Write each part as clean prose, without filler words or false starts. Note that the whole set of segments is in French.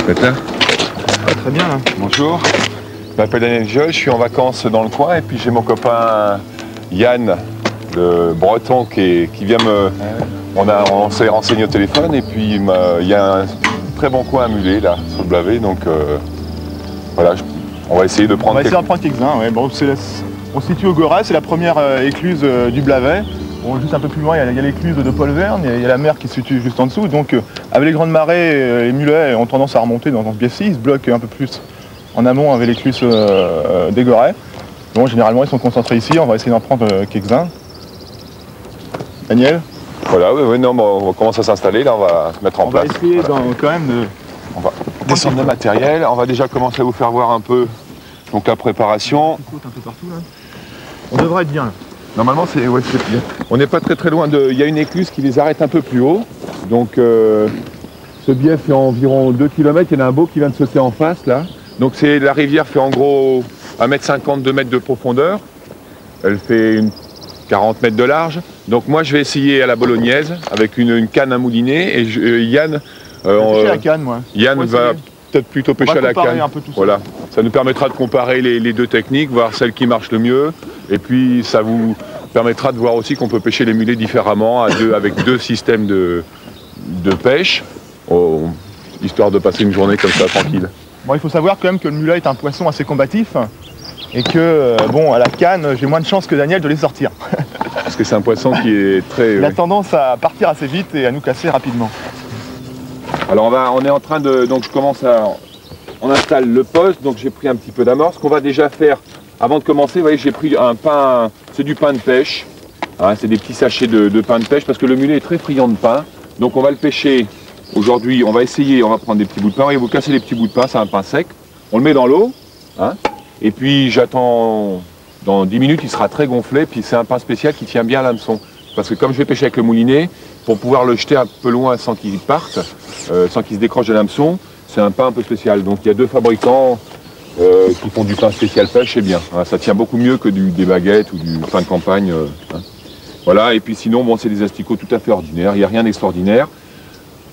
Vous êtes là? Très bien là. Bonjour. Je m'appelle Daniel Joel, je suis en vacances dans le coin et puis j'ai mon copain Yann, le breton, qui vient me... On s'est renseigné au téléphone et puis il y a un très bon coin à muler là, sur le Blavet, donc voilà, on va essayer de prendre... On va essayer d'en prendre quelques-uns, ouais. Bon, on se situe au Goret, c'est la première écluse du Blavet. Bon, juste un peu plus loin, il y a l'écluse de Paul Verne, il y a la mer qui se situe juste en dessous. Donc avec les grandes marées, les mulets ont tendance à remonter dans ce biais-ci, ils se bloquent un peu plus en amont avec l'écluse des Gorets. Donc généralement ils sont concentrés ici, on va essayer d'en prendre quelques-uns. Daniel? Voilà, oui, non, bon, on commence à s'installer, là on va se mettre en place. On va essayer voilà. quand même de... On va descendre le matériel, on va déjà commencer à vous faire voir un peu donc, la préparation. Un peu partout, là. On devrait être bien là. Normalement, c'est bien. On n'est pas très loin de... Il y a une écluse qui les arrête un peu plus haut. Donc, ce biais fait environ 2 km. Il y en a un beau qui vient de sauter en face, là. Donc, la rivière fait en gros 1,50 m, 2 mètres de profondeur. Elle fait 40 mètres de large. Donc, moi, je vais essayer à la bolognaise avec une canne à mouliner. Et Yann... pêcher à la canne, moi. Yann va peut-être plutôt pêcher à la canne. Un peu tout ça. Voilà. Ça nous permettra de comparer les deux techniques, voir celle qui marche le mieux. Et puis, ça vous permettra de voir aussi qu'on peut pêcher les mulets différemment avec deux systèmes de pêche, histoire de passer une journée comme ça tranquille. Bon, il faut savoir quand même que le mulet est un poisson assez combatif et que, bon, à la canne, j'ai moins de chances que Daniel de les sortir. Parce que c'est un poisson qui est très... Il a tendance à partir assez vite et à nous casser rapidement. Alors on est en train de... Donc je commence à... On installe le poste, donc j'ai pris un petit peu d'amorce. Ce qu'on va déjà faire, avant de commencer, vous voyez, j'ai pris un pain... C'est du pain de pêche. Hein, c'est des petits sachets de pain de pêche parce que le mulet est très friand de pain. Donc on va le pêcher aujourd'hui, on va essayer, on va prendre des petits bouts de pain. Voyez, vous cassez les petits bouts de pain, c'est un pain sec. On le met dans l'eau. Hein, et puis j'attends... Dans 10 minutes, il sera très gonflé. Puis c'est un pain spécial qui tient bien à l'hameçon. Parce que comme je vais pêcher avec le moulinet, pour pouvoir le jeter un peu loin sans qu'il parte, sans qu'il se décroche de l'hameçon, c'est un pain un peu spécial. Donc il y a deux fabricants qui font du pain spécial pêche, c'est bien. Hein, ça tient beaucoup mieux que des baguettes ou du pain de campagne. Hein. Voilà, et puis sinon, bon, c'est des asticots tout à fait ordinaires, il n'y a rien d'extraordinaire.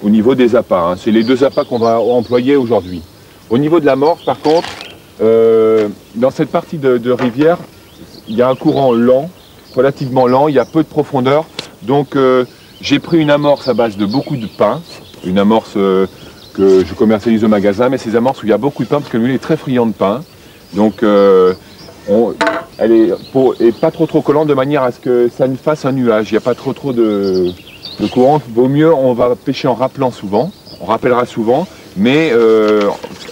Au niveau des appâts, hein, c'est les deux appâts qu'on va employer aujourd'hui. Au niveau de l'amorce, par contre, dans cette partie de rivière, il y a un courant lent, relativement lent, il y a peu de profondeur. Donc j'ai pris une amorce à base de beaucoup de pain, une amorce que je commercialise au magasin, mais ces amorces où il y a beaucoup de pain parce que l'huile est très friand de pain. Donc elle est pas trop collante de manière à ce que ça ne fasse un nuage. Il n'y a pas trop de courant. Vaut mieux, on va pêcher en rappelant souvent, on rappellera souvent, mais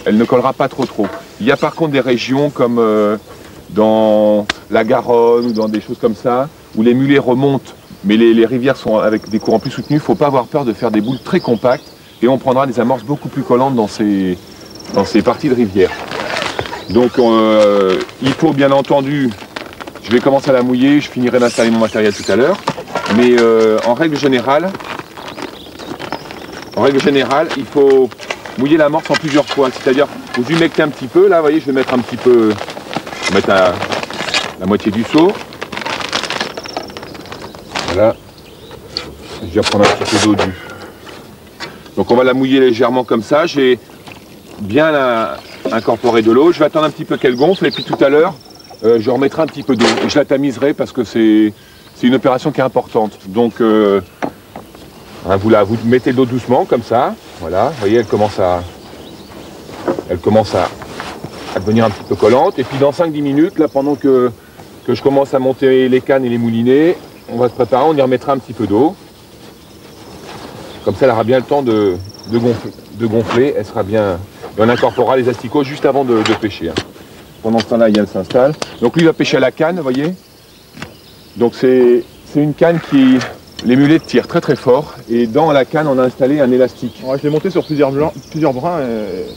elle ne collera pas trop. Il y a par contre des régions comme dans la Garonne ou dans des choses comme ça, où les mulets remontent, mais les rivières sont avec des courants plus soutenus. Il ne faut pas avoir peur de faire des boules très compactes et on prendra des amorces beaucoup plus collantes dans ces parties de rivière. Donc il faut bien entendu, je vais commencer à la mouiller, je finirai d'installer mon matériel tout à l'heure, mais en règle générale, il faut mouiller l'amorce en plusieurs fois, c'est-à-dire vous humectez un petit peu, là vous voyez je vais mettre un petit peu, je vais mettre la moitié du seau. Voilà. Je vais prendre un petit peu d'eau du. Donc on va la mouiller légèrement comme ça. J'ai bien incorporé de l'eau. Je vais attendre un petit peu qu'elle gonfle et puis tout à l'heure, je remettrai un petit peu d'eau. Et je la tamiserai parce que c'est une opération qui est importante. Donc vous mettez de l'eau doucement comme ça. Voilà. Vous voyez, elle commence à devenir un petit peu collante. Et puis dans 5-10 minutes, là pendant que je commence à monter les cannes et les moulinets, on va se préparer, on y remettra un petit peu d'eau. Comme ça, elle aura bien le temps de gonfler. Elle sera bien... Et on incorporera les asticots juste avant de pêcher. Hein. Pendant ce temps-là, Yann s'installe. Donc lui, il va pêcher à la canne, vous voyez. Donc c'est une canne qui... Les mulets tirent très fort. Et dans la canne, on a installé un élastique. Ouais, je l'ai monté sur plusieurs brins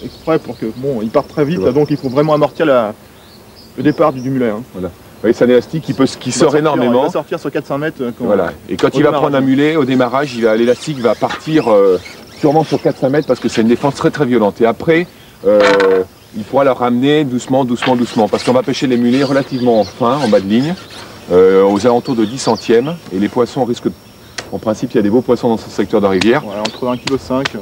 exprès pour que... Bon, il part très vite, là, donc il faut vraiment amortir le départ du mulet. Hein. Voilà. Vous voyez, c'est un élastique qui sort énormément. Il va sortir sur 400 mètres. Voilà. Et quand il va prendre un mulet, au démarrage, l'élastique va partir sûrement sur 400 mètres parce que c'est une défense très violente. Et après, il pourra la ramener doucement. Parce qu'on va pêcher les mulets relativement fin, en bas de ligne, aux alentours de 10 centièmes. Et les poissons risquent En principe, il y a des beaux poissons dans ce secteur de rivière. Voilà, entre 1,5 kg,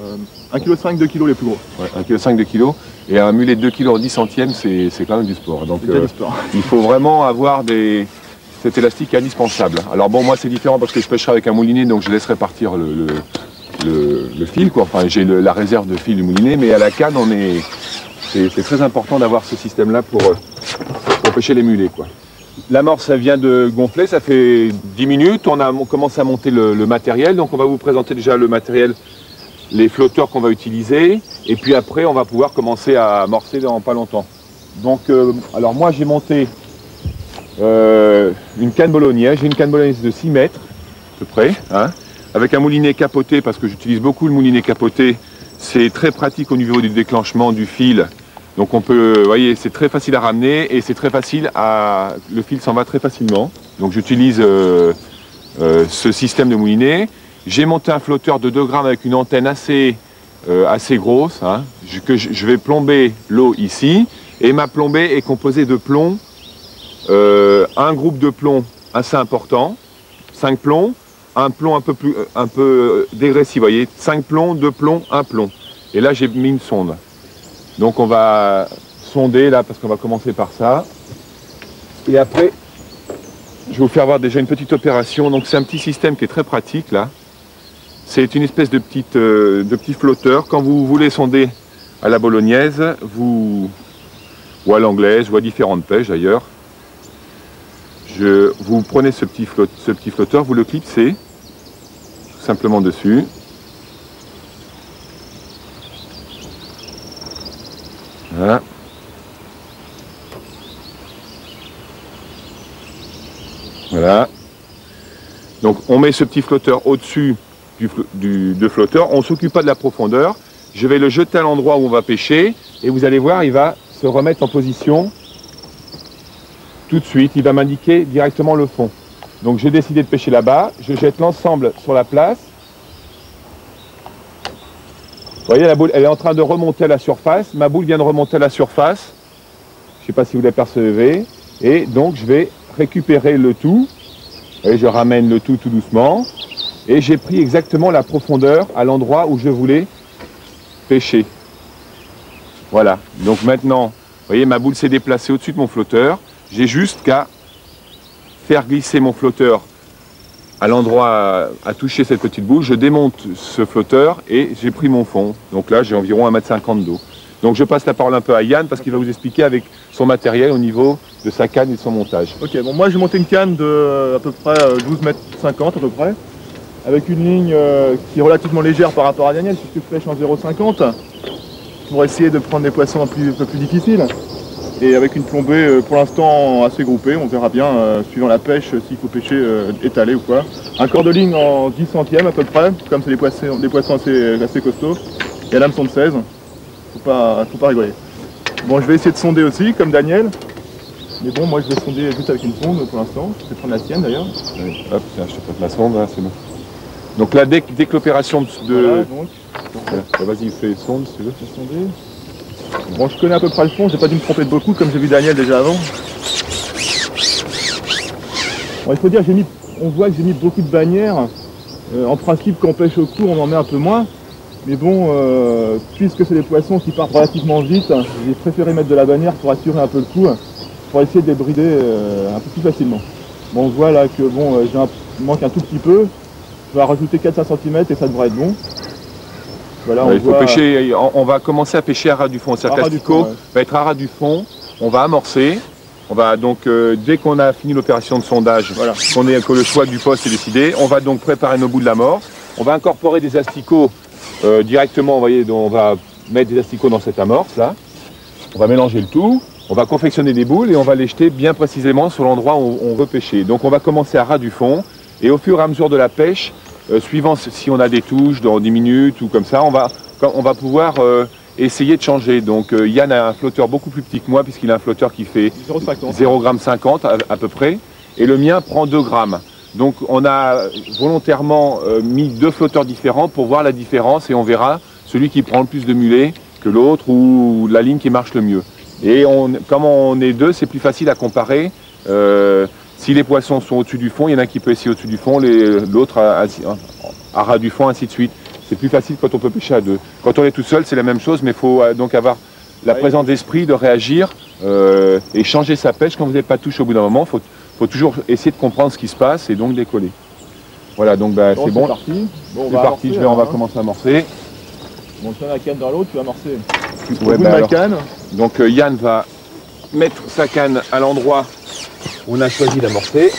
1,5 kg, 2 kg les plus gros. Ouais, 1,5 kg, 2 kg. Et un mulet de 2 kg en 10 centièmes, c'est quand même du sport. Donc Du sport. il faut vraiment avoir cet élastique indispensable. Alors bon, moi c'est différent parce que je pêcherai avec un moulinet, donc je laisserai partir le fil, quoi. Enfin, j'ai la réserve de fil du moulinet, mais à la canne, c'est très important d'avoir ce système-là pour pêcher les mulets, quoi. L'amorce, ça vient de gonfler, ça fait 10 minutes. On commence à monter le matériel, donc on va vous présenter déjà le matériel, les flotteurs qu'on va utiliser, et puis après on va pouvoir commencer à amorcer dans pas longtemps. Donc, alors moi j'ai monté une canne bolognaise, j'ai une canne bolognaise de 6 mètres à peu près, hein, avec un moulinet capoté, parce que j'utilise beaucoup le moulinet capoté. C'est très pratique au niveau du déclenchement du fil. Donc on peut, vous voyez, c'est très facile à ramener et c'est très facile le fil s'en va très facilement. Donc j'utilise ce système de moulinet. J'ai monté un flotteur de 2 grammes avec une antenne assez grosse, hein, que je vais plomber l'eau ici. Et ma plombée est composée de plombs, un groupe de plombs assez important, 5 plombs, un plomb un peu dégressif, vous voyez, 5 plombs, 2 plombs, 1 plomb. Et là j'ai mis une sonde. Donc on va sonder là parce qu'on va commencer par ça. Et après, je vais vous faire voir déjà une petite opération. Donc c'est un petit système qui est très pratique là. C'est une espèce de petit flotteur. Quand vous voulez sonder à la bolognaise, ou à l'anglaise, ou à différentes pêches d'ailleurs, vous prenez ce petit flotteur, vous le clipsez tout simplement dessus. Voilà. Voilà. Donc on met ce petit flotteur au-dessus du flotteur. On ne s'occupe pas de la profondeur. Je vais le jeter à l'endroit où on va pêcher et vous allez voir, il va se remettre en position tout de suite. Il va m'indiquer directement le fond. Donc j'ai décidé de pêcher là-bas. Je jette l'ensemble sur la place. Vous voyez, la boule, elle est en train de remonter à la surface. Ma boule vient de remonter à la surface. Je ne sais pas si vous l'apercevez. Et donc, je vais récupérer le tout. Et je ramène le tout doucement. Et j'ai pris exactement la profondeur à l'endroit où je voulais pêcher. Voilà. Donc maintenant, vous voyez, ma boule s'est déplacée au-dessus de mon flotteur. J'ai juste qu'à faire glisser mon flotteur à l'endroit à toucher cette petite boule, je démonte ce flotteur et j'ai pris mon fond. Donc là, j'ai environ 1,50 m d'eau. Donc je passe la parole un peu à Yann parce qu'il va vous expliquer avec son matériel au niveau de sa canne et de son montage. Ok, bon moi j'ai monté une canne de à peu près 12,50 m à peu près, avec une ligne qui est relativement légère par rapport à Daniel, puisque je pêche en 0,50 pour essayer de prendre des poissons un peu plus difficiles. Et avec une plombée pour l'instant assez groupée, on verra bien suivant la pêche s'il faut pêcher étalé ou quoi. Un corps de ligne en 10 centièmes à peu près, comme c'est des poissons assez costauds. Et à l'hameçon de 16, faut pas rigoler. Bon, je vais essayer de sonder aussi, comme Daniel. Mais bon, moi je vais sonder juste avec une sonde pour l'instant. Je vais prendre la sienne d'ailleurs. Oui. Hop, tiens, je te prête ma sonde, là, c'est bon. Donc là, dès que l'opération de... Voilà, donc. Vas-y, fais sonde si tu veux. Sonder. Bon, je connais à peu près le fond, j'ai pas dû me tromper de beaucoup comme j'ai vu Daniel déjà avant. Bon, il faut dire, on voit que j'ai mis beaucoup de bannières. En principe, quand on pêche au cours, on en met un peu moins. Mais bon, puisque c'est des poissons qui partent relativement vite, j'ai préféré mettre de la bannière pour assurer un peu le coup, pour essayer de les brider un peu plus facilement. Bon, on voit là que bon, il manque un tout petit peu. Je vais rajouter 4-5 cm et ça devrait être bon. Voilà, il faut pêcher, on va commencer à pêcher à ras du fond. C'est-à-dire que l'asticot va être à ras du fond, on va amorcer. On va donc, dès qu'on a fini l'opération de sondage, voilà, que le choix du poste est décidé, on va donc préparer nos boules d'amorce. On va incorporer des asticots directement, vous voyez, on va mettre des asticots dans cette amorce là. On va mélanger le tout, on va confectionner des boules et on va les jeter bien précisément sur l'endroit où on veut pêcher. Donc on va commencer à ras du fond et au fur et à mesure de la pêche, suivant si on a des touches dans 10 minutes ou comme ça, on va pouvoir essayer de changer. Donc Yann a un flotteur beaucoup plus petit que moi puisqu'il a un flotteur qui fait 0,50 g à peu près et le mien prend 2 grammes. Donc on a volontairement mis 2 flotteurs différents pour voir la différence et on verra celui qui prend le plus de mulets que l'autre ou la ligne qui marche le mieux. Et comme on est deux, c'est plus facile à comparer. Si les poissons sont au-dessus du fond, il y en a qui peut essayer au-dessus du fond, l'autre à ras du fond, ainsi de suite. C'est plus facile quand on peut pêcher à deux. Quand on est tout seul, c'est la même chose, mais il faut donc avoir la présence d'esprit de réagir et changer sa pêche quand vous n'avez pas de touche au bout d'un moment. Il faut toujours essayer de comprendre ce qui se passe et donc décoller. Voilà, donc bah, c'est bon. C'est parti, on va commencer à amorcer. Bon, tiens la canne dans l'eau, tu vas amorcer. Ouais, bah, alors, canne. Donc Yann va mettre sa canne à l'endroit où on a choisi d'amorcer.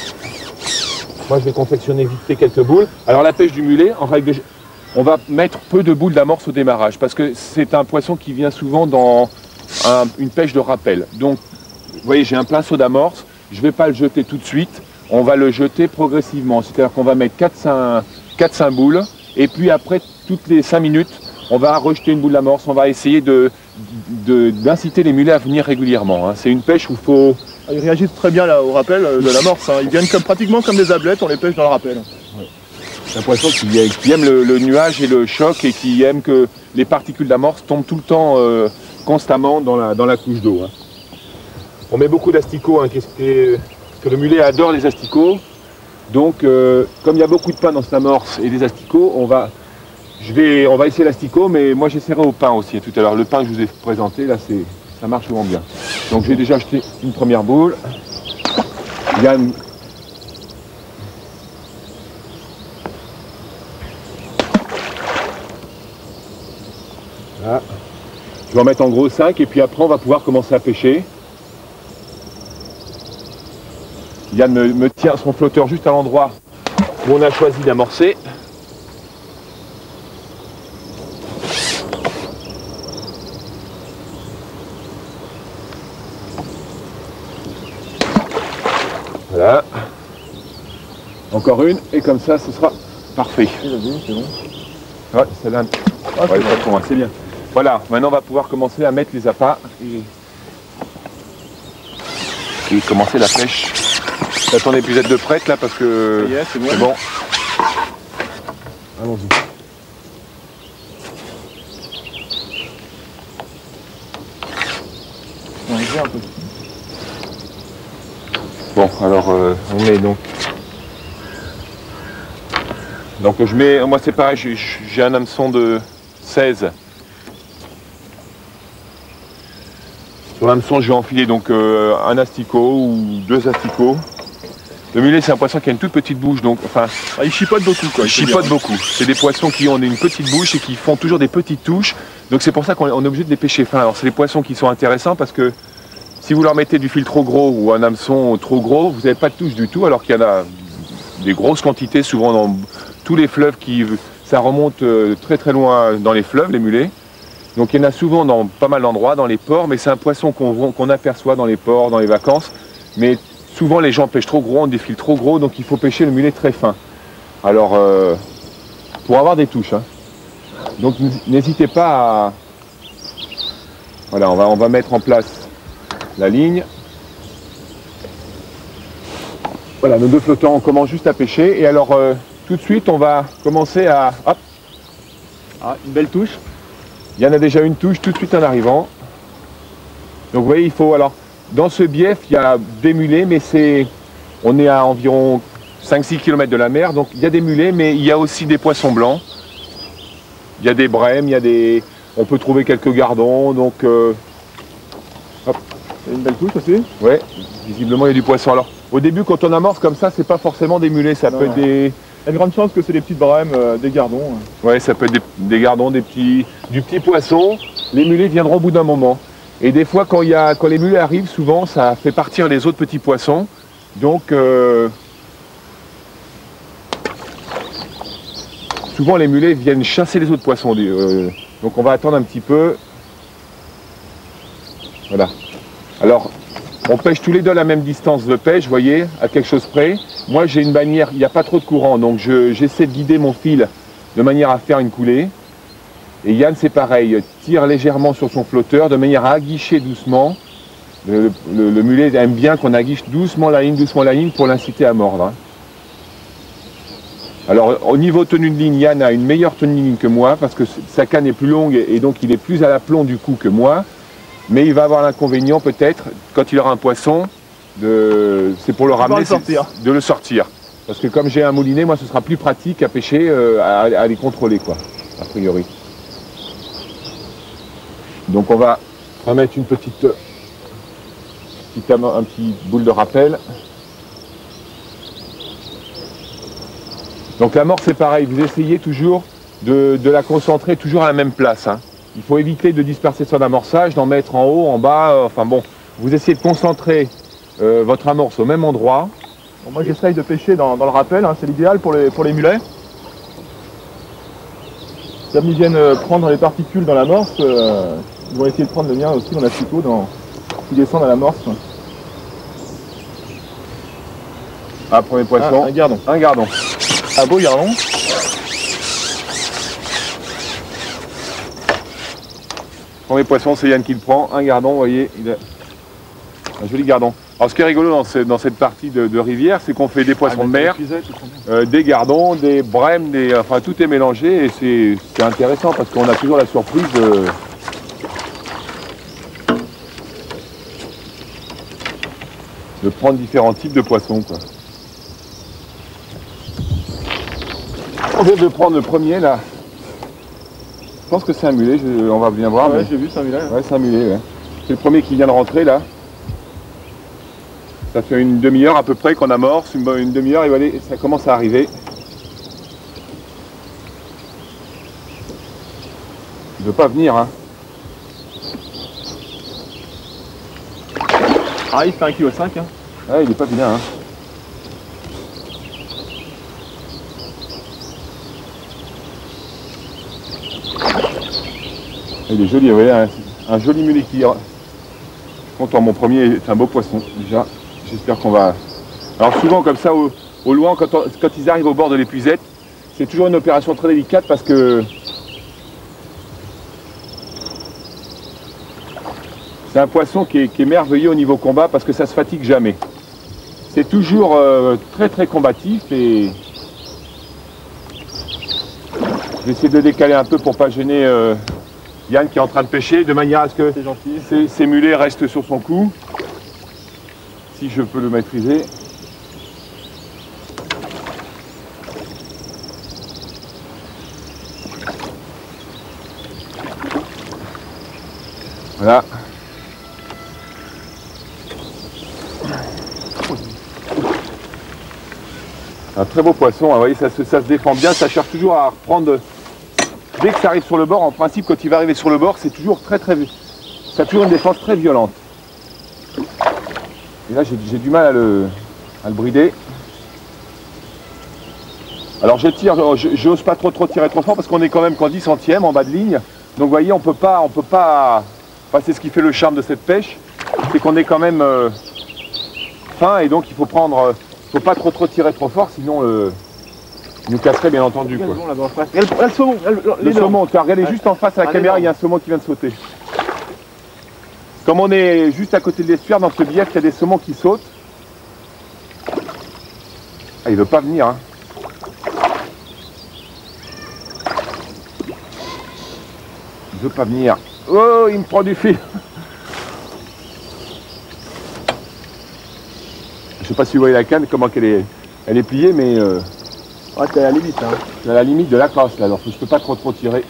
Moi je vais confectionner vite fait quelques boules. Alors la pêche du mulet, en règle on va mettre peu de boules d'amorce au démarrage parce que c'est un poisson qui vient souvent dans une pêche de rappel. Donc vous voyez, j'ai un pinceau d'amorce, je ne vais pas le jeter tout de suite, on va le jeter progressivement. C'est-à-dire qu'on va mettre 4-5 boules et puis après toutes les 5 minutes on va rejeter une boule d'amorce, on va essayer d'inciter les mulets à venir régulièrement. Hein. C'est une pêche où il faut... Ils réagissent très bien là, au rappel de l'amorce, hein. Ils viennent pratiquement comme des ablettes, on les pêche dans le rappel. Ouais. C'est un poisson qui aime le nuage et le choc et qui aime que les particules d'amorce tombent tout le temps constamment dans la couche d'eau. Hein. On met beaucoup d'asticots, hein, parce que le mulet adore les asticots. Donc comme il y a beaucoup de pain dans cette amorce et des asticots, on va essayer l'asticot, mais moi j'essaierai au pain aussi tout à l'heure. Le pain que je vous ai présenté, là, ça marche vraiment bien. Donc j'ai déjà acheté une première boule. Yann... Voilà. Je vais en mettre en gros 5 et puis après on va pouvoir commencer à pêcher. Yann me tient son flotteur juste à l'endroit où on a choisi d'amorcer. Voilà. Encore une, et comme ça, ce sera parfait. C'est bon. Ouais, celle-là, c'est bien. Voilà, maintenant on va pouvoir commencer à mettre les appâts et commencer la pêche. Attendez, puis vous êtes de prête là parce que c'est bon. Allons-y. Un peu. Bon, alors on met donc. Donc je mets, moi c'est pareil, j'ai un hameçon de 16. Sur l'hameçon, je vais enfiler donc un asticot ou 2 asticots. Le mulet, c'est un poisson qui a une toute petite bouche, donc enfin. Il chipote beaucoup, quoi. Il chipote beaucoup. C'est des poissons qui ont une petite bouche et qui font toujours des petites touches. Donc c'est pour ça qu'on est obligé de les pêcher fin. Alors c'est des poissons qui sont intéressants parce que si vous leur mettez du fil trop gros ou un hameçon trop gros, vous n'avez pas de touche du tout, alors qu'il y en a des grosses quantités, souvent dans tous les fleuves ça remonte très très loin dans les fleuves, les mulets. Donc il y en a souvent dans pas mal d'endroits, dans les ports, mais c'est un poisson qu'on aperçoit dans les ports, dans les vacances. Mais souvent les gens pêchent trop gros, ont des fils trop gros, donc il faut pêcher le mulet très fin. Alors, pour avoir des touches. Hein. Donc n'hésitez pas à... Voilà, on va mettre en place la ligne. Voilà, nos 2 flottants, on commence juste à pêcher. Et alors, tout de suite, on va commencer à... Hop. Ah, une belle touche. Il y en a déjà une touche tout de suite en arrivant. Donc vous voyez, il faut... Alors, dans ce bief, il y a des mulets, mais on est à environ 5-6 km de la mer. Donc il y a des mulets, mais il y a aussi des poissons blancs. Il y a des brèmes, on peut trouver quelques gardons. Donc... Hop. Une belle touche aussi. Ouais, visiblement il y a du poisson. Alors au début quand on amorce comme ça, c'est pas forcément des mulets, ça peut être des... Il y a une grande chance que c'est des petites brèmes, des gardons. Ouais, ça peut être des gardons, du petit poisson. Les mulets viendront au bout d'un moment. Et des fois quand les mulets arrivent, souvent ça fait partir les autres petits poissons. Donc souvent les mulets viennent chasser les autres poissons. Donc on va attendre un petit peu. Voilà. Alors, on pêche tous les deux à la même distance de pêche, vous voyez, à quelque chose près. Moi, j'ai une bannière, il n'y a pas trop de courant, donc j'essaie de guider mon fil de manière à faire une coulée. Et Yann, c'est pareil, tire légèrement sur son flotteur de manière à aguicher doucement. Le mulet aime bien qu'on aguiche doucement la ligne pour l'inciter à mordre. Hein. Alors, au niveau tenue de ligne, Yann a une meilleure tenue de ligne que moi, parce que sa canne est plus longue et donc il est plus à l'aplomb du coup que moi. Mais il va avoir l'inconvénient peut-être, quand il aura un poisson, c'est pour le ramener, sortir. de le sortir. Parce que comme j'ai un moulinet, moi ce sera plus pratique à pêcher, à les contrôler quoi, a priori. Donc on va remettre une petite un petit boule de rappel. Donc l'amorce c'est pareil, vous essayez toujours de la concentrer toujours à la même place. Hein. Il faut éviter de disperser son amorçage, d'en mettre en haut, en bas, enfin bon, vous essayez de concentrer votre amorce au même endroit. Bon, moi j'essaye de pêcher dans le rappel, hein, c'est l'idéal pour les mulets. Comme ils viennent prendre les particules dans l'amorce, ils vont essayer de prendre le mien aussi dans l'assicot, qui descendent à l'amorce. Ah, premier poisson. Un gardon. Un gardon. Un beau gardon. Premier poisson, c'est Yann qui le prend. Un gardon, vous voyez, il a un joli gardon. Alors ce qui est rigolo dans cette partie de rivière, c'est qu'on fait des poissons de mer, des gardons, des brèmes, enfin tout est mélangé et c'est intéressant parce qu'on a toujours la surprise de prendre différents types de poissons, quoi. On vient de prendre le premier là. Je pense que c'est un mulet, on va bien voir. Ouais, mais... j'ai vu, c'est un mulet. Ouais, c'est un mulet, ouais. C'est le premier qui vient de rentrer là. Ça fait une demi-heure à peu près qu'on amorce, une demi-heure et ça commence à arriver. Il ne veut pas venir, hein. Ah, il fait 1,5 kg. Hein. Ah, il n'est pas vilain, hein. Il est joli, vous voyez, un joli mulet qui... Je suis content, mon premier est un beau poisson, déjà. J'espère qu'on va... Alors souvent, comme ça, au loin, quand ils arrivent au bord de l'épuisette, c'est toujours une opération très délicate parce que... C'est un poisson qui est merveilleux au niveau combat parce que ça se fatigue jamais. C'est toujours très très combatif et... Je vais essayer de le décaler un peu pour pas gêner Yann qui est en train de pêcher, de manière à ce que ces mulets restent sur son cou. Si je peux le maîtriser. Voilà. Un très beau poisson, vous voyez, ça se défend bien, ça cherche toujours à reprendre. Dès que ça arrive sur le bord, en principe, quand il va arriver sur le bord, c'est toujours ça a toujours une défense très violente. Et là, j'ai du mal à le brider. Alors je tire, j'ose pas trop tirer trop fort parce qu'on est quand même qu'en 10 centièmes en bas de ligne. Donc vous voyez, on peut pas. Enfin, c'est ce qui fait le charme de cette pêche, c'est qu'on est quand même fin et donc il faut prendre. Faut pas trop tirer trop fort, sinon il nous casserait bien entendu. Quoi. Le saumon, le saumon, regardez juste en face à la caméra, il y a un saumon qui vient de sauter. Comme on est juste à côté de l'estuaire, dans ce bief, il y a des saumons qui sautent. Ah, il veut pas venir. Hein. Il veut pas venir. Oh, il me prend du fil. Je sais pas si vous voyez la canne, comment elle est pliée, mais ouais, t'es à la limite. Hein. C'est à la limite de la casse là, alors je peux pas trop tirer.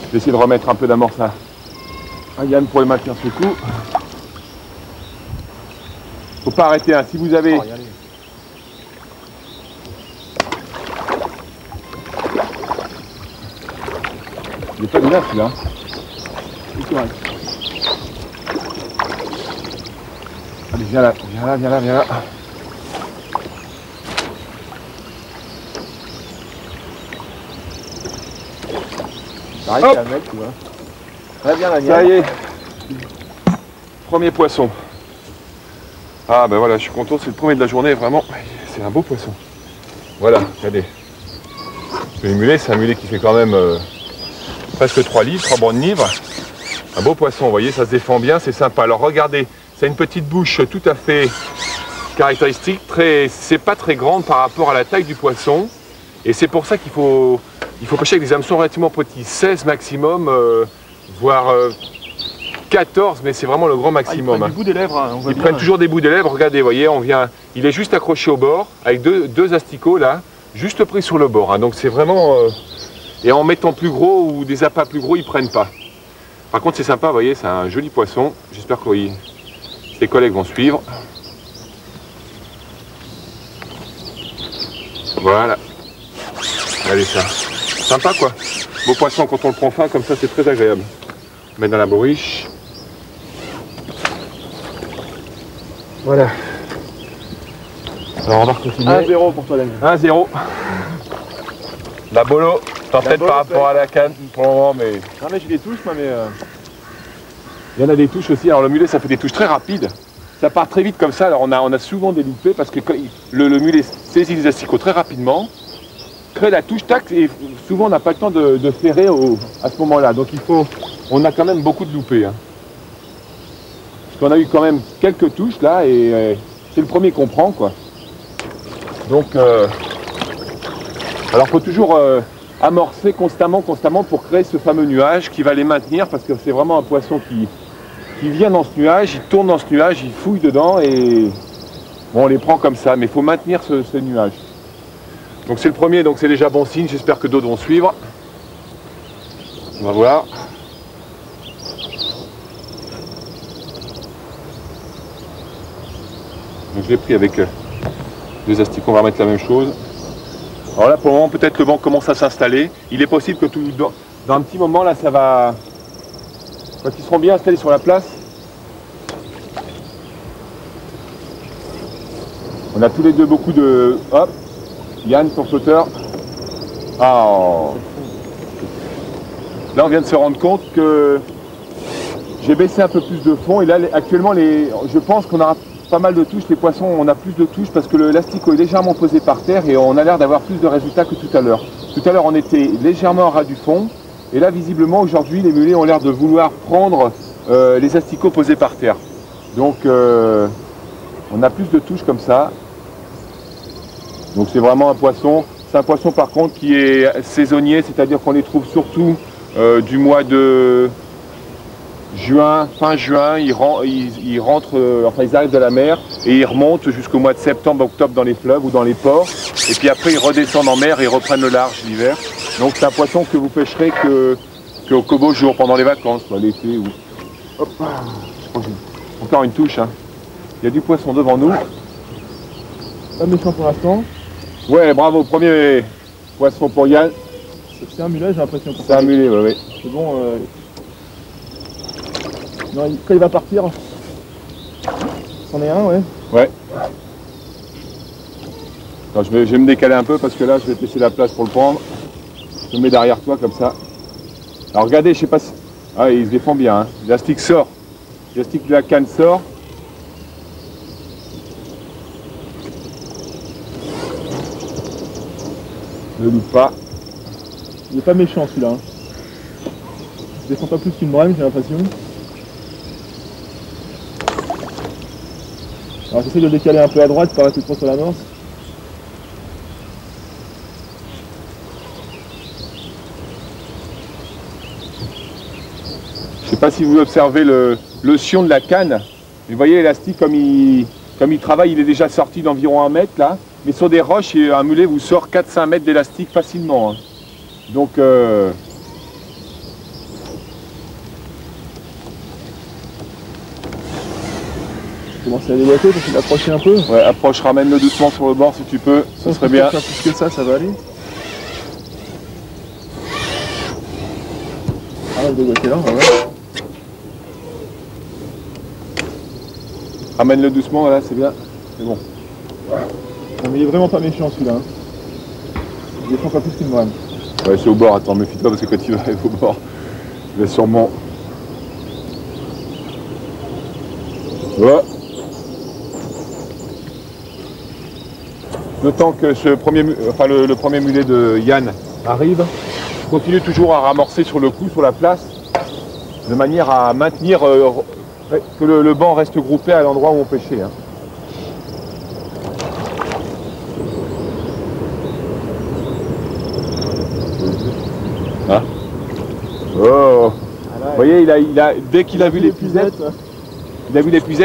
Je vais essayer de remettre un peu d'amorce à Yann pour le maintenir ce coup. Faut pas arrêter, hein. Si vous avez... Il est pas bien celui-là. Allez, viens là. Pareil, c'est un mec, tu vois. Très bien la mienne. Ça y est. Premier poisson. Ah ben voilà, je suis content, c'est le premier de la journée, vraiment. C'est un beau poisson. Voilà, regardez. Le mulet, c'est un mulet qui fait quand même presque 3 livres, 3 bonnes livres. Un beau poisson, vous voyez, ça se défend bien, c'est sympa. Alors regardez, ça a une petite bouche tout à fait caractéristique, c'est pas très grande par rapport à la taille du poisson. Et c'est pour ça qu'il faut pêcher avec des hameçons relativement petits, 16 maximum, voire 14, mais c'est vraiment le grand maximum. Ils prennent du bout des lèvres, hein, on voit Ils bien. prennent toujours des bouts des lèvres, regardez, vous voyez, on vient, il est juste accroché au bord, avec deux asticots là, juste pris sur le bord. Hein. Donc c'est vraiment... et en mettant plus gros ou des appâts plus gros, ils prennent pas. Par contre c'est sympa, vous voyez, c'est un joli poisson. J'espère que ses collègues vont suivre. Voilà. Allez ça. Sympa quoi. Beau poisson quand on le prend fin comme ça, c'est très agréable. Mettre dans la bourriche. Voilà. Alors on va continuer. 1-0 pour toi l'ami. 1-0. La bolo, t'entêtes par rapport à la canne pour le moment, mais... Non mais j'ai des touches moi mais... Il y en a des touches aussi. Alors le mulet ça fait des touches très rapides. Ça part très vite comme ça. Alors on a souvent des loupés parce que le mulet saisit les asticots très rapidement, crée la touche, tac, et souvent on n'a pas le temps de ferrer à ce moment-là. Donc on a quand même beaucoup de loupés. Hein. Parce qu'on a eu quand même quelques touches là et c'est le premier qu'on prend quoi. Donc alors il faut toujours amorcer constamment pour créer ce fameux nuage qui va les maintenir parce que c'est vraiment un poisson qui vient dans ce nuage, il tourne dans ce nuage, il fouille dedans et bon, on les prend comme ça, mais il faut maintenir ce nuage. Donc c'est le premier, donc c'est déjà bon signe, j'espère que d'autres vont suivre. On va voir. Donc je l'ai pris avec deux asticots, on va remettre la même chose. Alors là pour le moment peut-être le banc commence à s'installer. Il est possible que dans un petit moment là ça va... Quand ils seront bien installés sur la place, on a tous les deux beaucoup de... Hop, Yann, ton flotteur. Ah, oh. Là on vient de se rendre compte que j'ai baissé un peu plus de fond et là actuellement je pense qu'on aura pas mal de touches. Les poissons, on a plus de touches parce que l'asticot est légèrement posé par terre et on a l'air d'avoir plus de résultats que tout à l'heure. Tout à l'heure on était légèrement à ras du fond. Et là, visiblement, aujourd'hui, les mulets ont l'air de vouloir prendre les asticots posés par terre. Donc, on a plus de touches comme ça. Donc, c'est vraiment un poisson. C'est un poisson, par contre, qui est saisonnier, c'est-à-dire qu'on les trouve surtout du mois de juin, fin juin. Ils rentrent, enfin, ils arrivent de la mer et ils remontent jusqu'au mois de septembre, octobre dans les fleuves ou dans les ports. Et puis après, ils redescendent en mer et reprennent le large l'hiver. Donc c'est un poisson que vous pêcherez qu'au beau jour, pendant les vacances, l'été ou... Hop. Encore une touche. Hein. Il y a du poisson devant nous. Pas méchant pour l'instant. Ouais, bravo, premier poisson pour Yann. C'est un mulet, j'ai l'impression. C'est un mulet, oui. C'est bon. Non, quand il va partir, c'en est un, ouais. Ouais. Alors, je vais me décaler un peu parce que là, je vais te laisser la place pour le prendre. Je me mets derrière toi comme ça. Alors regardez, je sais pas si... Ah, il se défend bien. Hein. L'élastique sort. L'élastique de la canne sort. Ne loupe pas. Il est pas méchant celui-là. Hein. Il descend pas plus qu'une brème, j'ai l'impression. Alors j'essaie de le décaler un peu à droite, pas rester trop sur l'amorce. Je sais pas si vous observez le sion de la canne. Vous voyez l'élastique comme il travaille, il est déjà sorti d'environ 1 mètre là. Mais sur des roches, un mulet vous sort 4-5 mètres d'élastique facilement. Hein. Donc Commencer à déboîter pour qu'il approche un peu. Ouais, approche, ramène-le doucement sur le bord si tu peux, ce serait bien. Faire plus que ça va aller. Ah, le déboîter là, on va voir. Ramène-le doucement, voilà, c'est bien. C'est bon. Non, mais il est vraiment pas méchant celui-là. Hein. Il défend pas plus qu'une brème. Ouais, c'est au bord, attends, méfie-toi parce que quand il va arriver au bord, il va sûrement... Voilà. Le temps que le premier mulet de Yann arrive, je continue toujours à ramorcer sur le coup, sur la place, de manière à maintenir que le banc reste groupé à l'endroit où on pêchait. Hein. Hein? Oh, voyez, dès qu'il a vu l'épuisette,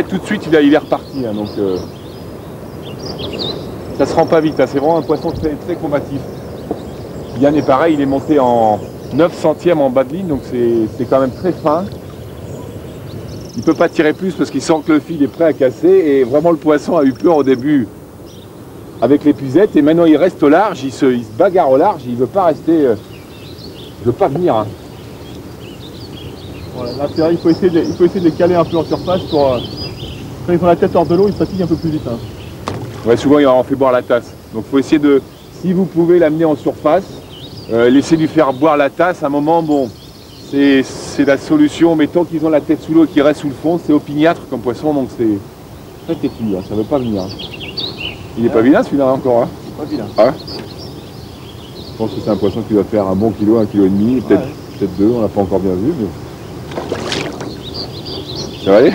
tout de suite, il est reparti. Hein, donc, ça se rend pas vite. Hein, c'est vraiment un poisson très, très combatif. Yann est pareil, il est monté en 9 centièmes en bas de ligne, donc c'est quand même très fin. Il ne peut pas tirer plus parce qu'il sent que le fil est prêt à casser. Et vraiment, le poisson a eu peur au début avec l'épuisette. Et maintenant, il reste au large, il se bagarre au large, il ne veut pas rester, il veut pas venir. Hein. Voilà, là, c'est vrai, il faut essayer de les caler un peu en surface pour... quand ils ont la tête hors de l'eau, ils fatiguent un peu plus vite. Hein. Ouais, souvent, il en fait boire la tasse. Donc, il faut essayer de, si vous pouvez l'amener en surface, laisser lui faire boire la tasse. À un moment, bon, c'est la solution. Mais tant qu'ils ont la tête sous l'eau et qu'ils restent sous le fond, c'est opiniâtre comme poisson. Donc, c'est très têtu. Hein, ça ne veut pas venir. Hein. Il n'est pas vilain celui-là encore. Hein. Pas vilain. Ah. Je pense que c'est un poisson qui doit faire un bon kilo, 1,5 kg, peut-être 2. On l'a pas encore bien vu. Mais... ça va aller.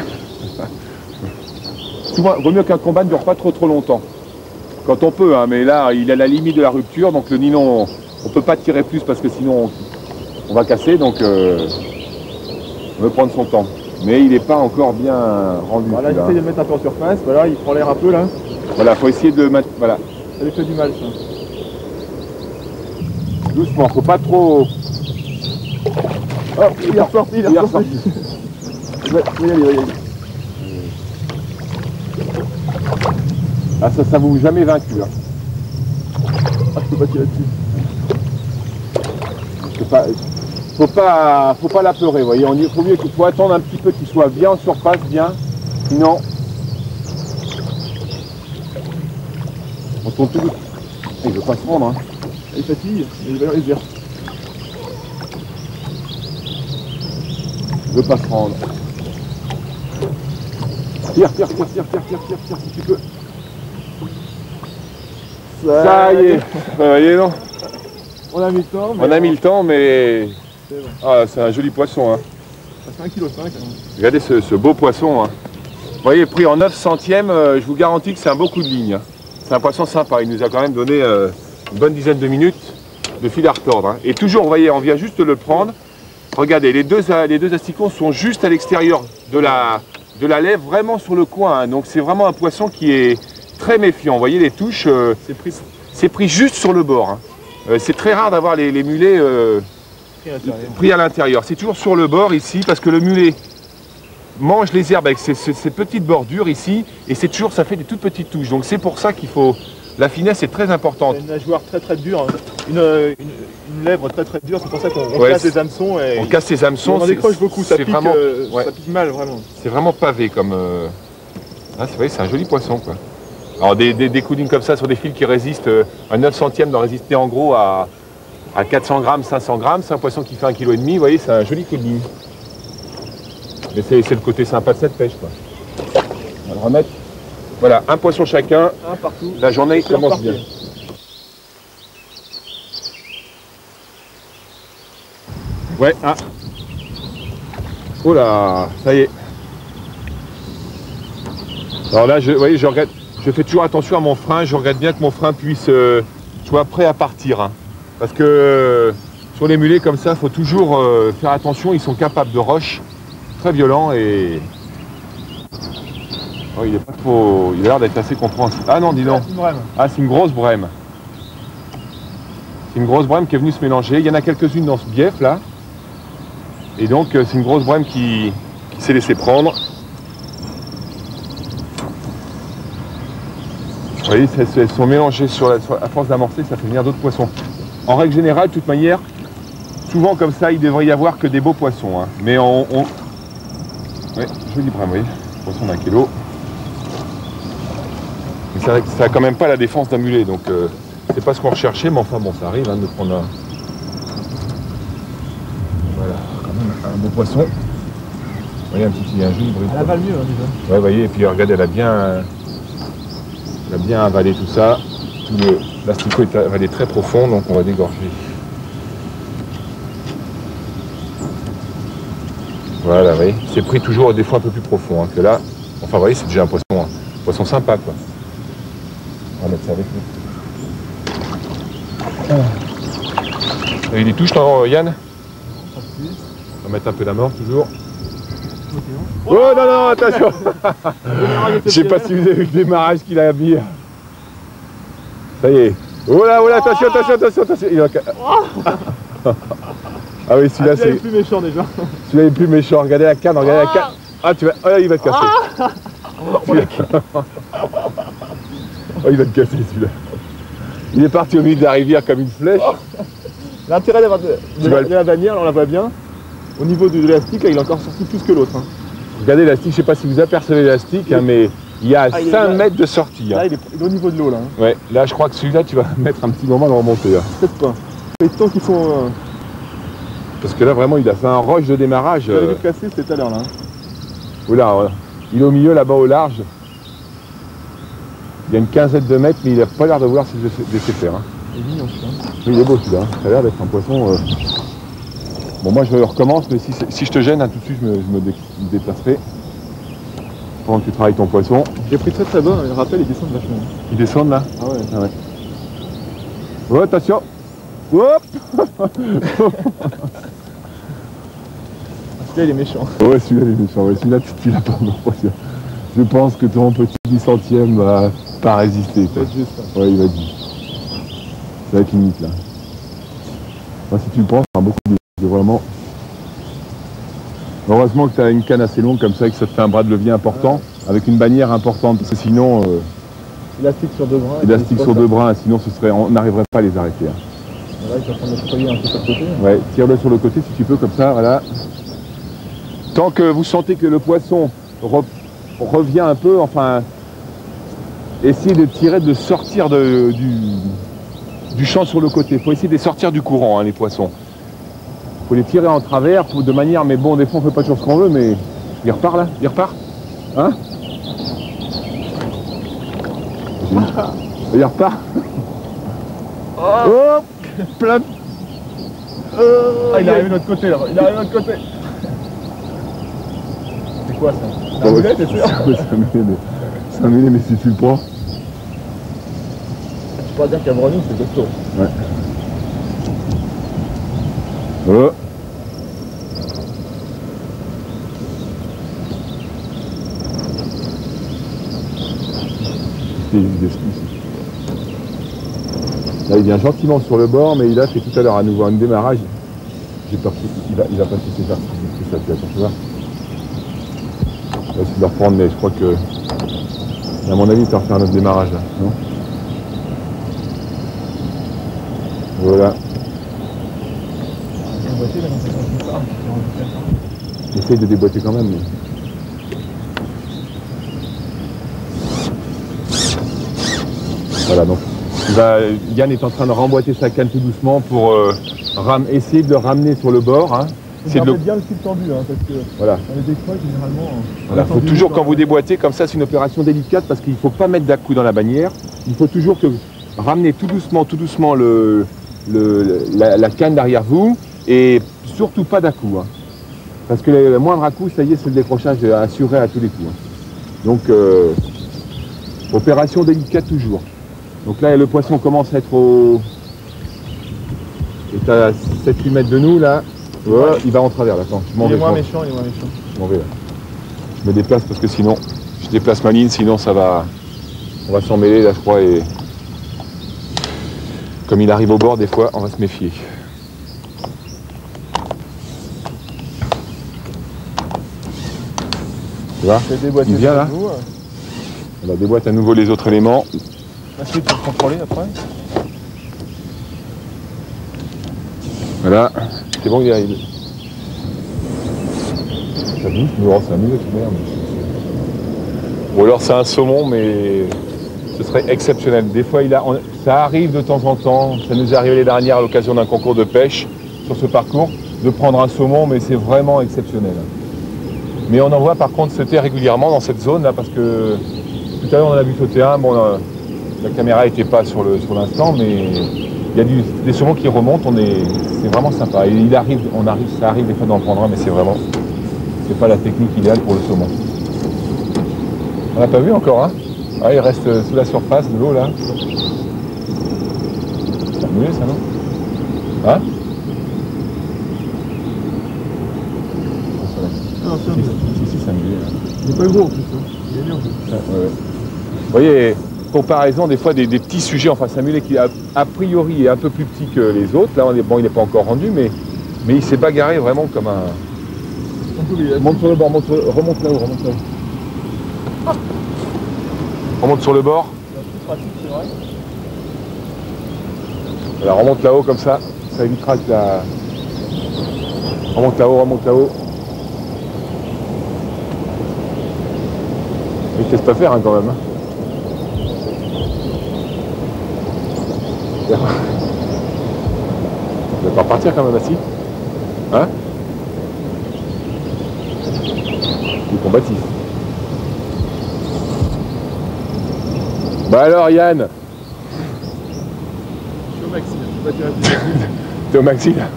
Souvent, vaut mieux qu'un combat ne dure pas trop longtemps. Quand on peut, hein, mais là, il est à la limite de la rupture, donc le nylon, on ne peut pas tirer plus parce que sinon on va casser, donc on veut prendre son temps. Mais il n'est pas encore bien rendu. Voilà, j'essaie de le mettre un peu en surface, voilà, il prend l'air un peu là. Voilà, faut essayer de mettre, voilà. Ça lui fait du mal ça. Doucement, faut pas trop... Oh, il est ressorti, il est ressorti. Ouais, y aller. Ah, ça vous jamais vaincu. Hein. Ah, je peux pas tirer dessus. Faut pas la pleurer, vous voyez. Faut attendre un petit peu qu'il soit bien en surface, bien. Sinon, on tombe tout vite. Il veut pas se rendre. Hein. Il fatigue, il va le réserver. Il veut pas se rendre. Tire, si tu peux. Ça y est. Vous voyez, non? On a mis le temps. On a mis le temps, mais... c'est bon. Ah, c'est un joli poisson. Hein. Ça fait 1,5 kg. Hein. Regardez ce beau poisson. Hein. Vous voyez, pris en 9 centièmes, je vous garantis que c'est un beau coup de ligne. Hein. C'est un poisson sympa. Il nous a quand même donné une bonne dizaine de minutes de fil à retordre. Hein. Et toujours, vous voyez, on vient juste de le prendre. Regardez, les deux asticons sont juste à l'extérieur de la lèvre, vraiment sur le coin. Hein. Donc c'est vraiment un poisson qui est très méfiant. Vous voyez les touches, c'est pris juste sur le bord. Hein. C'est très rare d'avoir les mulets pris à l'intérieur. C'est toujours sur le bord ici parce que le mulet mange les herbes avec ces petites bordures ici et c'est toujours, ça fait des toutes petites touches. Donc c'est pour ça qu'il faut... La finesse est très importante. C'est une nageoire très dure, hein. une lèvre très dure, c'est pour ça qu'on casse les hameçons. Et on casse les hameçons. On en décroche beaucoup, ça pique, vraiment, ça pique mal vraiment. C'est vraiment pavé comme... Ah, c'est vrai, c'est un joli poisson quoi. Alors des coups de ligne comme ça sur des fils qui résistent, un 9 centième doit résister en gros à 400 grammes, 500 grammes, c'est un poisson qui fait 1,5 kg, vous voyez, c'est un joli coup de ligne. Mais c'est le côté sympa de cette pêche quoi. On va le remettre. Voilà, un poisson chacun, un partout. La journée commence bien. Ouais, ah. Oh là, ça y est. Alors là, vous voyez, je regrette, je fais toujours attention à mon frein, je regrette bien que mon frein puisse soit prêt à partir. Hein. Parce que sur les mulets comme ça, il faut toujours faire attention, ils sont capables de rush très violents et... Oh, il est pas trop... Il a l'air d'être assez compréhensif. Ah non, dis donc. Ah, c'est une grosse brème. C'est une grosse brème qui est venue se mélanger. Il y en a quelques-unes dans ce bief là. Et donc c'est une grosse brème qui s'est laissée prendre. Vous voyez, elles sont mélangées à force d'amorcer, ça fait venir d'autres poissons. En règle générale, de toute manière, souvent comme ça, il devrait y avoir que des beaux poissons. Hein. Mais ouais, joli brème, oui. Poisson d'1 kilo. Mais ça n'a quand même pas la défense d'un mulet, donc c'est pas ce qu'on recherchait, mais enfin bon, ça arrive hein, de prendre un... Voilà, quand même un beau poisson. Vous voyez, un joli bruit. Elle avale mieux, hein, déjà. Ouais, vous voyez, et puis regardez, elle a bien avalé tout ça. L'asticot est avalé très profond, donc on va dégorger. Voilà, vous voyez, c'est pris toujours des fois un peu plus profond hein, que là. Enfin, vous voyez, c'est déjà un poisson sympa, quoi. On va mettre ça avec nous. Vous avez des touches, non, Yann? On va mettre un peu d'amorce toujours. Oh non, non, attention. Je sais pas si vous avez vu le démarrage qu'il a mis. Ça y est. Oh là, attention, attention, attention, attention. Il a... Ah oui, celui-là c'est... Celui-là est plus méchant déjà. Celui-là est plus méchant. Regardez la canne, regardez la canne. Ah, tu vas... Oh, il va te casser. Oh, il va te casser celui-là. Il est parti au milieu de la rivière comme une flèche. L'intérêt d'avoir de la bannière, on la voit bien. Au niveau de l'élastique, il est encore sorti plus que l'autre. Hein. Regardez l'élastique, je ne sais pas si vous apercevez l'élastique, hein, mais il y a 5 mètres de sortie. Là, hein. il est au niveau de l'eau. Là, hein. Ouais, là je crois que celui-là, tu vas mettre un petit moment à le remonter. Peut-être pas. Les temps qu'ils font... Parce que là, vraiment, il a fait un rush de démarrage. J'avais vu casser, c'était tout à l'heure. Là. Hein. Oula, il est au milieu, là-bas, au large. Il y a une quinzaine de mètres, mais il n'a pas l'air de vouloir se laisser faire. Hein. Il est mignon, celui-là. Oui, il est beau, celui-là. Ça a l'air d'être un poisson... Bon, moi, je recommence, mais si je te gêne, hein, tout de suite, je me déplacerai. Pendant que tu travailles ton poisson. J'ai pris très bas, le rappel, ils descendent vachement. Ils descendent, là? Ah ouais. Ah ouais. Oh, attention. Hop. Celui-là, il est méchant. Ouais, celui-là, il est méchant. Ouais, celui-là, tu l'as pas. Je pense que ton petit 10 centième va pas résister. Il va être juste. Hein. Ouais, il va être juste. Ça va être limite, là. Enfin, si tu le prends, ça fera beaucoup de vraiment. Heureusement que tu as une canne assez longue comme ça et que ça te fait un bras de levier important, avec une bannière importante, parce que sinon... élastique sur 2 brins. Élastique sur 2 brins, sinon on n'arriverait pas à les arrêter. Hein. Là, il est en train de nettoyer un peu sur le côté. Ouais, tire-le sur le côté si tu peux, comme ça, voilà. Tant que vous sentez que le poisson revient un peu, enfin, essayez de tirer, de sortir du champ sur le côté. Il faut essayer de sortir du courant, hein, les poissons. Il faut les tirer en travers de manière, mais bon, des fois on ne fait pas toujours ce qu'on veut, mais il repart là, il repart. Hein? Il repart. Oh, plein. Ah, il arrive de l'autre côté là, il arrive de l'autre côté. C'est quoi ça? C'est un mulet, c'est sûr? C'est un mulet, mais si tu le prends. Je peux pas dire qu'à Browning c'est costaud. Ouais. Oh. Là, il vient gentiment sur le bord, mais il a fait tout à l'heure à nouveau un démarrage. J'ai peur qu'il va passer ses arcs. C'est ça, tu vois. Je vais essayer de le reprendre, mais je crois que, à mon avis, tu vas refaire un autre démarrage là, non? Voilà. Essaye de déboîter quand même. Mais... Voilà, donc Yann est en train de remboîter sa canne tout doucement pour essayer de le ramener sur le bord. Hein. C'est bien le fil tendu, hein, parce que voilà. dans les écrans, généralement... Voilà, faut toujours, quand vous déboîtez comme ça, c'est une opération délicate parce qu'il ne faut pas mettre d'à-coup dans la bannière. Il faut toujours ramener tout doucement la canne derrière vous et surtout pas d'à-coup. Hein. Parce que le moindre à-coup, ça y est, c'est le décrochage assuré à tous les coups. Hein. Donc, opération délicate toujours. Donc là, le poisson commence à être au... Il est à 7-8 mètres de nous, là. Ouais, il va en travers, là. Attends, il est moins méchant, il est moins méchant. Je m'en vais, là. Je me déplace parce que sinon... Je déplace ma ligne, sinon ça va... On va s'en mêler, là, je crois, et... Comme il arrive au bord, des fois, on va se méfier. Tu vois? Il vient, là. On va déboîter à nouveau les autres éléments. Ensuite, pour contrôler après. Voilà, c'est bon, il arrive. Ça bouffe, mais c'est un mulet de merde. Ou alors c'est un saumon, mais ce serait exceptionnel. Des fois, ça arrive de temps en temps, ça nous est arrivé l'année dernière à l'occasion d'un concours de pêche sur ce parcours, de prendre un saumon, mais c'est vraiment exceptionnel. Mais on en voit par contre sauter régulièrement dans cette zone là, parce que tout à l'heure on en a vu sauter un, bon, la caméra n'était pas sur l'instant, mais il y a des saumons qui remontent, c'est vraiment sympa. Et ça arrive des fois d'en prendre un, mais c'est pas la technique idéale pour le saumon. On n'a pas vu encore, hein? Ah, il reste sous la surface de l'eau là. C'est un mulet ça, non? Hein? Si, c'est un mulet. Il n'est pas gros en plus. Hein. Il est bien en plus. Ouais. Vous voyez, comparaison des fois des petits sujets, enfin c'est un mulet qui a priori est un peu plus petit que les autres. Là, bon, il n'est pas encore rendu, mais il s'est bagarré vraiment comme un... Monte sur le bord, remonte là-haut, remonte là-haut. Remonte sur le bord. Voilà, remonte là-haut comme ça évitera que la... Remonte là-haut. Il ne te laisse pas faire hein, quand même. Hein. Il va pas repartir quand même assis. Hein? Il est combatif. Bah alors Yann? Je suis au maxi, je peux pas tirer plus. T'es au maxi là?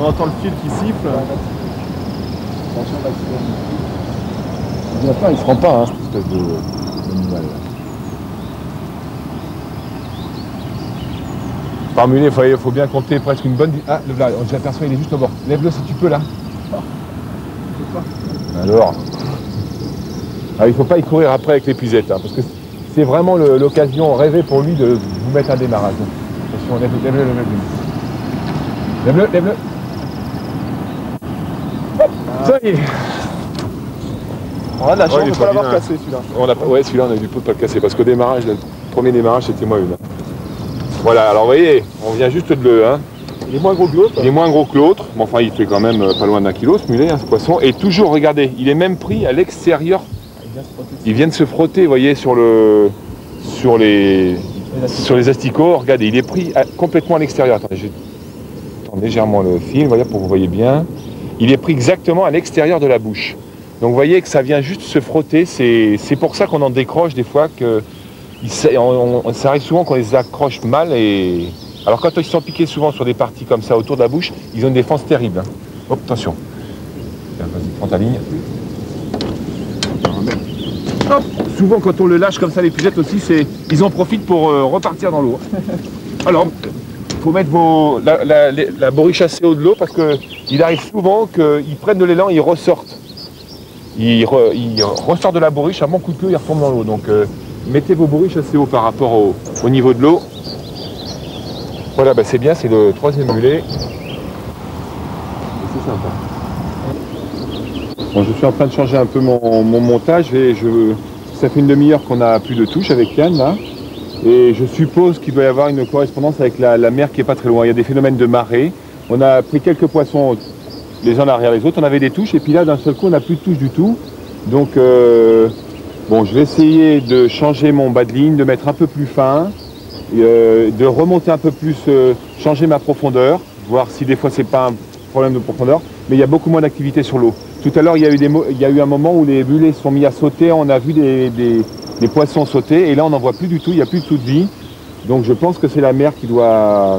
On entend le fil qui siffle. Attention maximum. Il se rend pas, hein, cette espèce d'animal. Par mulet, il faut bien compter presque une bonne... Ah, le voilà, j'aperçois, il est juste au bord. Lève-le si tu peux là. Alors. Ah, il ne faut pas y courir après avec l'épuisette, hein, parce que c'est vraiment l'occasion rêvée pour lui de vous mettre un démarrage. Attention, lève-le. Lève-le. Hop, ça y est. On a de la chance il de est ne pas l'avoir bien. cassé celui-là. Ouais, celui-là, on a eu du pot de pas le casser, parce qu'au démarrage, le premier démarrage, c'était moi une. Voilà, alors vous voyez, on vient juste de le... Hein. Il est moins gros que l'autre. Il est moins gros que l'autre, mais enfin il fait quand même pas loin d'1 kilo ce mulet, hein, ce poisson. Et toujours, regardez, il est même pris à l'extérieur. Il vient de se frotter, vous voyez, sur les asticots. Regardez, il est pris complètement à l'extérieur. Attendez, je tends légèrement le fil, voilà, pour que vous voyez bien. Il est pris exactement à l'extérieur de la bouche. Donc vous voyez que ça vient juste se frotter. C'est pour ça qu'on en décroche des fois que... ça arrive souvent qu'on les accroche mal et... Alors quand ils sont piqués souvent sur des parties comme ça autour de la bouche, ils ont une défense terrible. Hein. Hop, attention. Vas-y, prends ta ligne. Hop. Souvent quand on le lâche comme ça, les pugettes aussi, ils en profitent pour repartir dans l'eau. Alors, il faut mettre la bourriche assez haut de l'eau parce qu'il arrive souvent qu'ils prennent de l'élan et ils ressortent. Ils ressortent de la bourriche, à bon coup de queue, ils retombent dans l'eau. Donc mettez vos bourriches assez haut par rapport au niveau de l'eau. Voilà, bah c'est bien, c'est le 3e mulet. C'est sympa. Bon, je suis en train de changer un peu mon montage. Ça fait une demi-heure qu'on n'a plus de touche avec Yann là. Et je suppose qu'il doit y avoir une correspondance avec la mer qui n'est pas très loin. Il y a des phénomènes de marée. On a pris quelques poissons les uns derrière les autres. On avait des touches et puis là d'un seul coup on n'a plus de touche du tout. Donc bon, je vais essayer de changer mon bas de ligne, de mettre un peu plus fin. De remonter un peu plus, changer ma profondeur, voir si des fois c'est pas un problème de profondeur, mais il y a beaucoup moins d'activité sur l'eau. Tout à l'heure il y a eu un moment où les mulets se sont mis à sauter, on a vu des poissons sauter et là on n'en voit plus du tout, il n'y a plus de toute vie. Donc je pense que c'est la mer qui a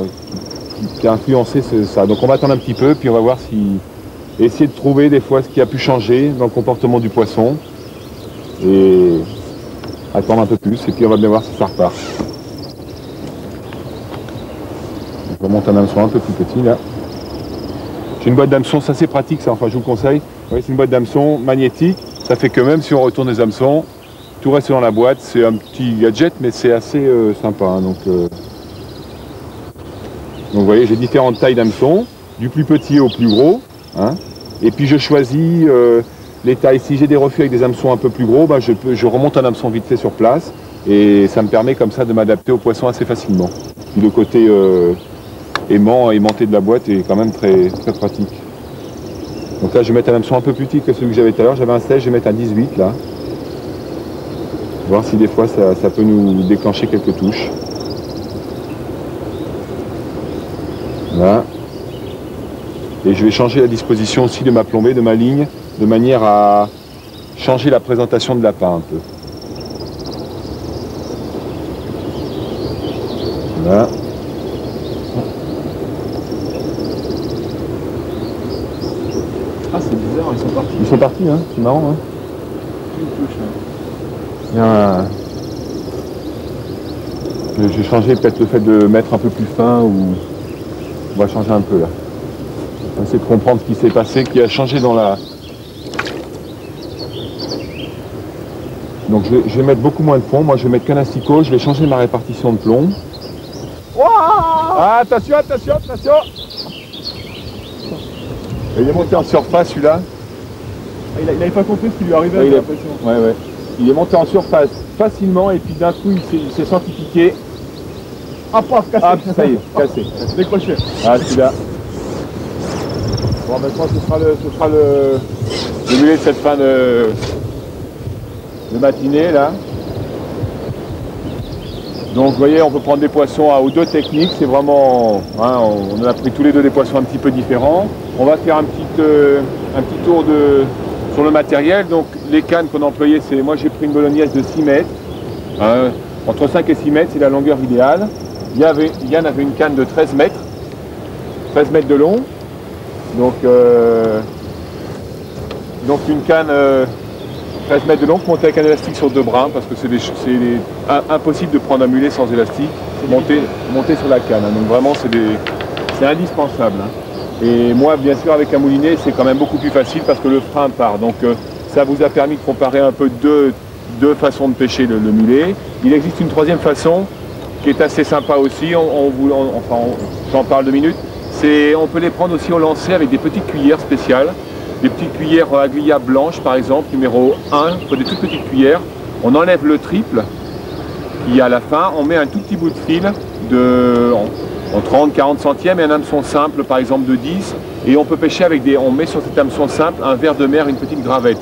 influencé ça. Donc on va attendre un petit peu puis on va voir essayer de trouver des fois ce qui a pu changer dans le comportement du poisson et attendre un peu plus et puis on va bien voir si ça repart. Je remonte un hameçon un peu plus petit là. J'ai une boîte d'hameçon, ça c'est pratique ça, enfin je vous le conseille. Oui, c'est une boîte d'hameçon magnétique, ça fait que même si on retourne les hameçons, tout reste dans la boîte. C'est un petit gadget mais c'est assez sympa. Hein, donc vous voyez, j'ai différentes tailles d'hameçons, du plus petit au plus gros. Hein, et puis je choisis les tailles. Si j'ai des refus avec des hameçons un peu plus gros, bah, je remonte un hameçon vite fait sur place. Et ça me permet comme ça de m'adapter aux poissons assez facilement. Puis le côté aimanté de la boîte est quand même très, très pratique. Donc là je vais mettre un hameçon un peu plus petit que celui que j'avais tout à l'heure. J'avais un 16, je vais mettre un 18 là. Voir si des fois ça peut nous déclencher quelques touches. Voilà. Et je vais changer la disposition aussi de ma plombée, de ma ligne, de manière à changer la présentation de l'appât un peu. Voilà. Ah c'est bizarre, ils sont partis. Ils sont partis, hein, c'est marrant. Hein. Une touche, hein. Il y a un... J'ai changé peut-être le fait de mettre un peu plus fin ou on va changer un peu là. On essaie de comprendre ce qui s'est passé, qui a changé dans la... Donc je vais mettre beaucoup moins de plomb, moi je vais mettre qu'un asticot, je vais changer ma répartition de plomb. Wow, ah, attention, attention, attention. Il est monté en surface celui-là. Il n'avait pas compris ce qui lui arrivait, Ouais, j'ai l'impression. Ouais. Il est monté en surface facilement et puis d'un coup il s'est senti piquer. Ah, paf, cassé. Ah, ça y est, cassé. Décroché. Ah, celui-là. Bon, maintenant ce sera le mulet de cette fin de matinée là. Donc vous voyez, on peut prendre des poissons aux deux techniques, c'est vraiment, hein, on a pris tous les deux des poissons un petit peu différents. On va faire un petit tour sur le matériel. Donc les cannes qu'on a employées, moi j'ai pris une bolognaise de 6 mètres, hein, entre 5 et 6 mètres, c'est la longueur idéale. Yann avait une canne de 13 mètres de long, donc une canne 13 mètres de long montée avec un élastique sur 2 brins parce que c'est impossible de prendre un mulet sans élastique, monter sur la canne, hein. Donc vraiment c'est indispensable, hein. Et moi bien sûr avec un moulinet c'est quand même beaucoup plus facile parce que le frein part, donc ça vous a permis de comparer un peu deux façons de pêcher le mulet. Il existe une troisième façon qui est assez sympa aussi, j'en parle 2 minutes, on peut les prendre aussi au lancer avec des petites cuillères spéciales. Des petites cuillères Aglia blanches par exemple, numéro 1, il faut des toutes petites cuillères. On enlève le triple qui est à la fin, on met un tout petit bout de fil en 30-40 centièmes et un hameçon simple par exemple de 10. Et on peut pêcher avec on met sur cet hameçon simple un ver de mer, une petite gravette.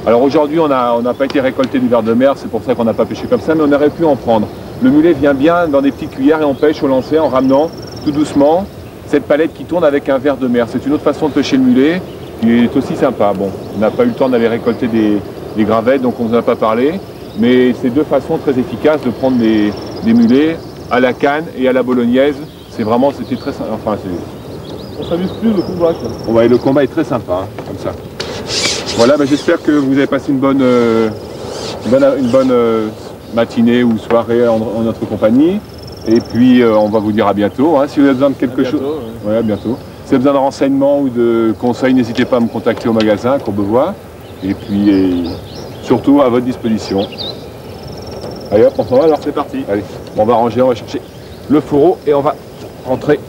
Alors aujourd'hui on n'a pas été récolté du ver de mer, c'est pour ça qu'on n'a pas pêché comme ça, mais on aurait pu en prendre. Le mulet vient bien dans des petites cuillères et on pêche au lancer en ramenant tout doucement cette palette qui tourne avec un ver de mer. C'est une autre façon de pêcher le mulet. Il est aussi sympa. Bon, on n'a pas eu le temps d'aller récolter des gravettes, donc on ne vous en a pas parlé. Mais c'est 2 façons très efficaces de prendre des mulets à la canne et à la bolognaise. C'était très sympa. Enfin, on s'amuse plus au combat, quoi. Ouais, le combat est très sympa, hein, comme ça. Voilà, j'espère que vous avez passé une bonne matinée ou soirée en notre compagnie. Et puis, on va vous dire à bientôt. Hein, si vous avez besoin de quelque chose. Ouais, à bientôt. Si vous avez besoin de renseignements ou de conseils, n'hésitez pas à me contacter au magasin à Courbevoie. Et puis, surtout à votre disposition. Allez hop, on s'en va alors. C'est parti. Allez, on va ranger, on va chercher le fourreau et on va rentrer.